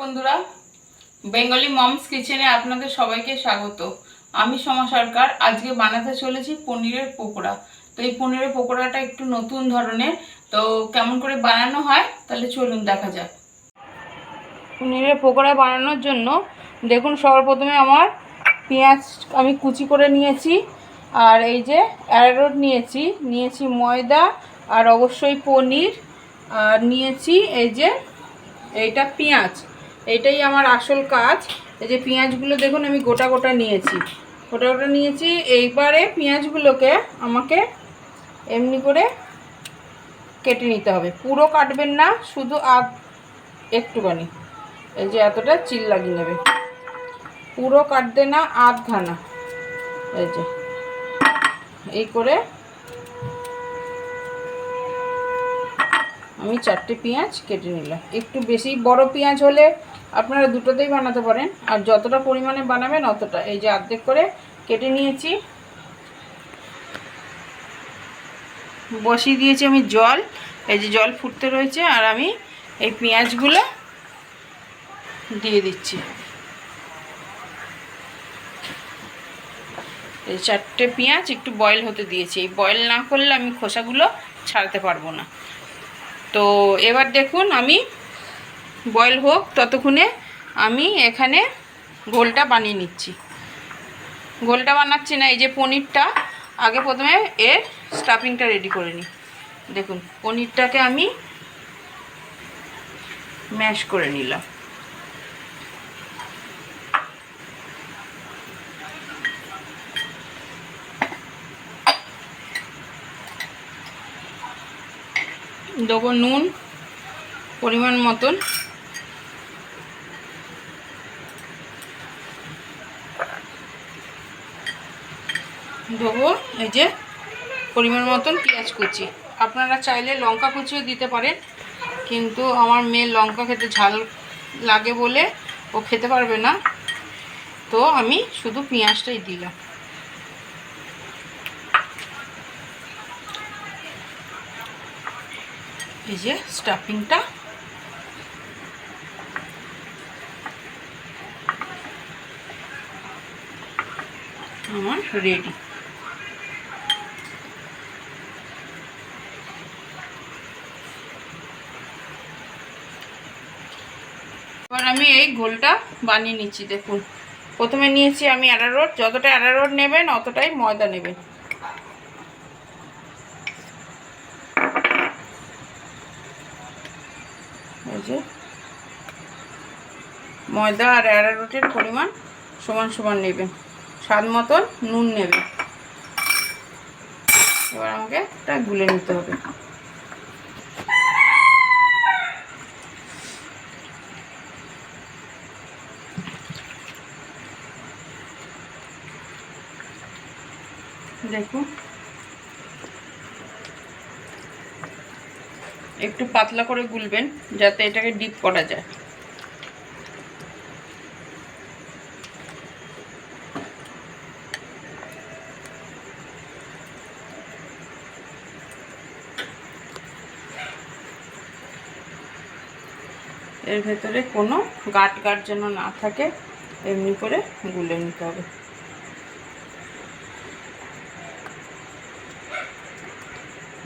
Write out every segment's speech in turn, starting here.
বন্ধুরা, Bengali moms কিচেনে আপনাদের সবাইকে স্বাগত। আমি সোমা সরকার। আজকে বানাতে চলেছি পনিরের পকোড়া। তো এই পনিরের পকোড়াটা একটু নতুন ধরনের। তো কেমন করে বানানো হয় তাহলে চলুন দেখা যাক। পনিরের পকোড়া বানানোর জন্য দেখুন, সবার প্রথমে আমার পেঁয়াজ আমি কুচি করে নিয়েছি, আর এই যে অ্যারারুট নিয়েছি ময়দা, আর অবশ্যই পনির, আর নিয়েছি এই যে এইটা পেঁয়াজ। এইটাই আমার আসল কাজ। এই যে পেঁয়াজগুলো দেখুন আমি গোটা গোটা নিয়েছি। এইবারে পেঁয়াজগুলোকে আমাকে এমনি করে কেটে নিতে হবে। পুরো কাটবেন না, শুধু একটুখানি, এই যে এতটা চিল লাগিয়ে নেবে। পুরো কাটবে না, আধখানা, এই যে এই করে আমি 4টে পেঁয়াজ কেটে নিলাম। একটু বেশি বড় পেঁয়াজ হলে আপনারা দুটোতেই বানাতে পারেন, আর যতটা পরিমাণে বানাবেন অতটা। এই যে অর্ধেক করে কেটে নিয়েছি। বসিয়ে দিয়েছি আমি জল। এই যে জল ফুটতে রয়েছে, আর আমি এই পেঁয়াজগুলো দিয়ে দিচ্ছি। এই 4টে পেঁয়াজ একটু বয়েল হতে দিয়েছি। এই বয়েল না করলে আমি খোসাগুলো ছাড়াতে পারবো না। তো এবার দেখুন, আমি বয়েল হোক ততক্ষণে আমি এখানে ঘোলটা বানিয়ে নিচ্ছি। ঘোলটা বানাচ্ছি না, এই যে পনিরটা আগে প্রথমে এর স্টাফিংটা রেডি করে নিই। দেখুন, পনিরটাকে আমি ম্যাশ করে নিলাম। দেবো নুন পরিমাণ মতন, দেবো এই যে পরিমাণ মতন পেঁয়াজ কুচি। আপনারা চাইলে লঙ্কা কুচিও দিতে পারেন, কিন্তু আমার মেয়ে লঙ্কা খেতে ঝাল লাগে বলে ও খেতে পারবে না, তো আমি শুধু পেঁয়াজটাই দিলাম। এই যে স্টাফিংটা আমার রেডি। এবার আমি এই ঘোলটা বানিয়ে নিচ্ছি। দেখুন, প্রথমে নিয়েছি আমি অ্যারারুট। যতটা অ্যারারুট নেবেন অতটাই ময়দা নেবেন। এই যে ময়দা আর অ্যারারুটের পরিমাণ সমান সমান নেবেন। স্বাদ মতন নুন নেবেন। এবার আমাকে এটা গুলে নিতে হবে। দেখুন, একটু পাতলা করে গুলবেন যাতে এটাকে ডিপ করা যায়। এর ভেতরে কোনো গাঁট যেন না থাকে, এমনি করে গুলে নিতে হবে।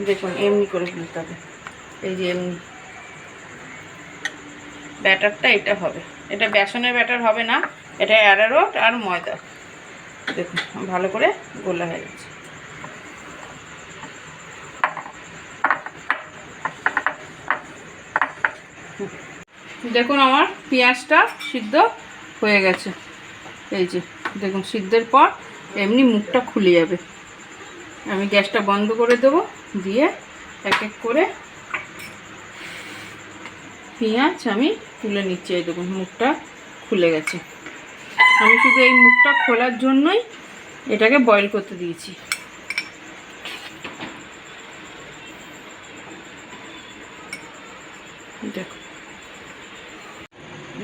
দেখুন, এমনি করে গুলতে হবে। এই যে এমনি ব্যাটারটা এটা হবে। এটা বেসনের ব্যাটার হবে না, এটা অ্যারারুট আর ময়দা। দেখুন ভালো করে গোলা হয়ে গেছে। দেখুন আমার পেঁয়াজটা সিদ্ধ হয়ে গেছে। এই যে দেখুন, সিদ্ধের পর এমনি মুখটা খুলে যাবে। আমি গ্যাসটা বন্ধ করে দেবো, দিয়ে এক এক করে পেঁয়াজ আমি তুলে নিচ্ছি। এই দেখুন মুখটা খুলে গেছে। আমি শুধু এই মুখটা খোলার জন্যই এটাকে বয়েল করতে দিয়েছি।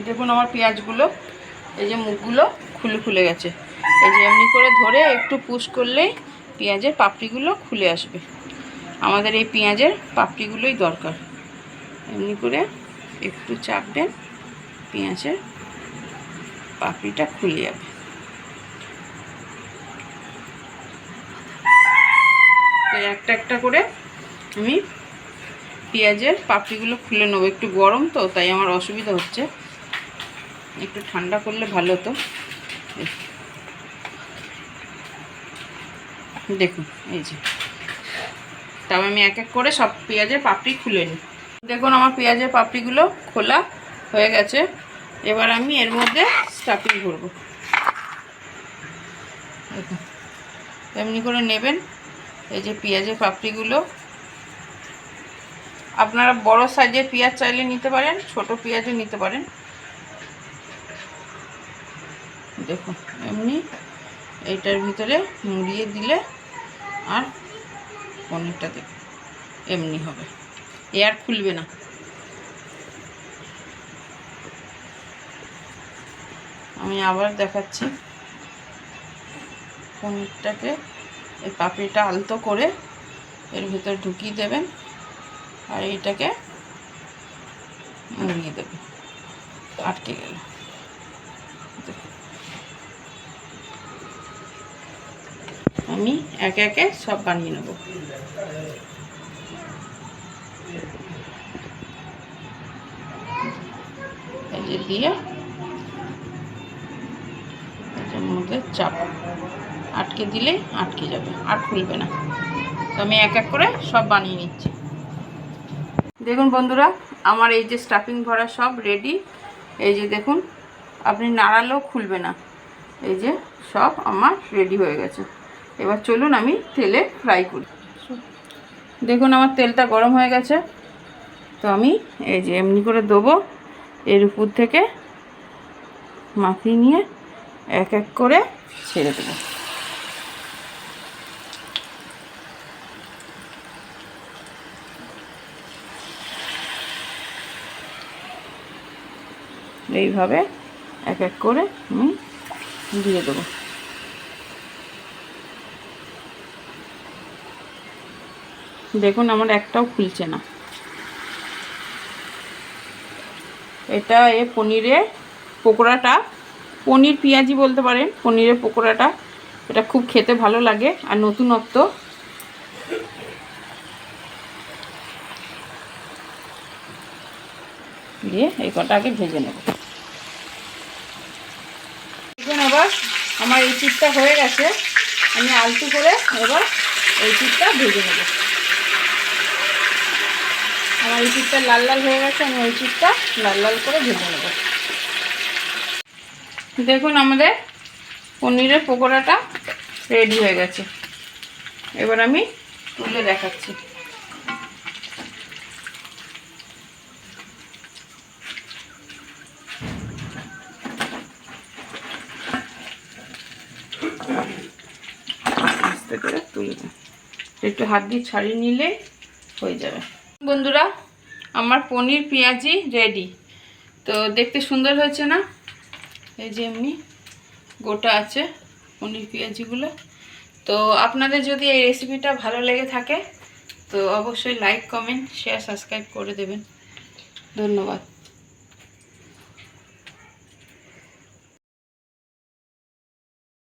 দেখুন আমার পেঁয়াজগুলো, এই যে মুখগুলো খুলে গেছে। এই যে এমনি করে ধরে একটু পুশ করলেই পেঁয়াজের পাপড়িগুলো খুলে আসবে। আমাদের এই পেঁয়াজের পাপড়িগুলোই দরকার। এমনি করে একটু চাপবেন, পেঁয়াজের পাপড়িটা খুলে যাবে। তো একটা একটা করে আমি পেঁয়াজের পাপড়িগুলো খুলে নেবো। একটু গরম তো, তাই আমার অসুবিধা হচ্ছে, একটু ঠান্ডা করলে ভালো হতো। দেখুন এই যে, তবে আমি এক এক করে সব পেঁয়াজের পাপড়ি খুলে নিই। দেখুন আমার পেঁয়াজের পাপড়িগুলো খোলা হয়ে গেছে। এবার আমি এর মধ্যে স্টাফিং করবো। দেখুন এমনি করে নেবেন। এই যে পেঁয়াজের পাপড়িগুলো, আপনারা বড় সাইজের পেঁয়াজ চাইলে নিতে পারেন, ছোট পেঁয়াজও নিতে পারেন। দেখুন এমনি এইটার ভিতরে মুড়িয়ে দিলে আর পনিরটা দেখুন এমনি হবে, আর খুলবে না। আমি আবার দেখাচ্ছি। পনিরটাকে এই পাপড়িটা আলতো করে এর ভিতর ঢুকিয়ে দেবেন আর এইটাকে মুড়িয়ে দেবেন। আটকে গেল। আমি একে একে সব বানিয়ে নেব। এই যে দিয়ে এটার মধ্যে চাপ আটকে দিলে আটকে যাবে, আর খুলবে না। তো আমি এক এক করে সব বানিয়ে নিচ্ছি। দেখুন বন্ধুরা, আমার এই যে স্টাফিং ভরা সব রেডি। এই যে দেখুন, আপনি নাড়ালেও খুলবে না। এই যে সব আমার রেডি হয়ে গেছে। এবার চলুন আমি তেলে ফ্রাই করি। দেখুন আমার তেলটা গরম হয়ে গেছে। তো আমি এই যে এমনি করে দেবো, এর উপর থেকে মাখিয়ে নিয়ে এক এক করে ছেড়ে দেবো। এইভাবে এক এক করে আমি দিয়ে দেবো। দেখুন আমার একটাও খুলছে না। এটা পনিরের পকোড়াটা, পনির পেঁয়াজি বলতে পারেন। পনিরের পকোড়াটা এটা খুব খেতে ভালো লাগে আর নতুনত্ব। দিয়ে এই কটা আগে ভেজে নেব। দেখুন এবার আমার এই চিপটা হয়ে গেছে। আমি আলতু করে এবার এই চিপটা ভেজে নেব। আমার এই চিপটা লাল লাল হয়ে গেছে, আমি ওই চিপটা লাল লাল করে ভেজে নেব। দেখুন আমাদের পনিরের পকোড়াটা রেডি হয়ে গেছে। এবার আমি তুলে দেখাচ্ছি। আস্তে করে তুলে একটু হাত দিয়ে ছাড়িয়ে নিলে হয়ে যাবে। বন্ধুরা আমার পনির পেঁয়াজি রেডি। তো দেখতে সুন্দর হয়েছে না? এই যে এমনি গোটা আছে পনির পেঁয়াজিগুলো। তো আপনাদের যদি এই রেসিপিটা ভালো লেগে থাকে তো অবশ্যই লাইক, কমেন্ট, শেয়ার, সাবস্ক্রাইব করে দেবেন। ধন্যবাদ।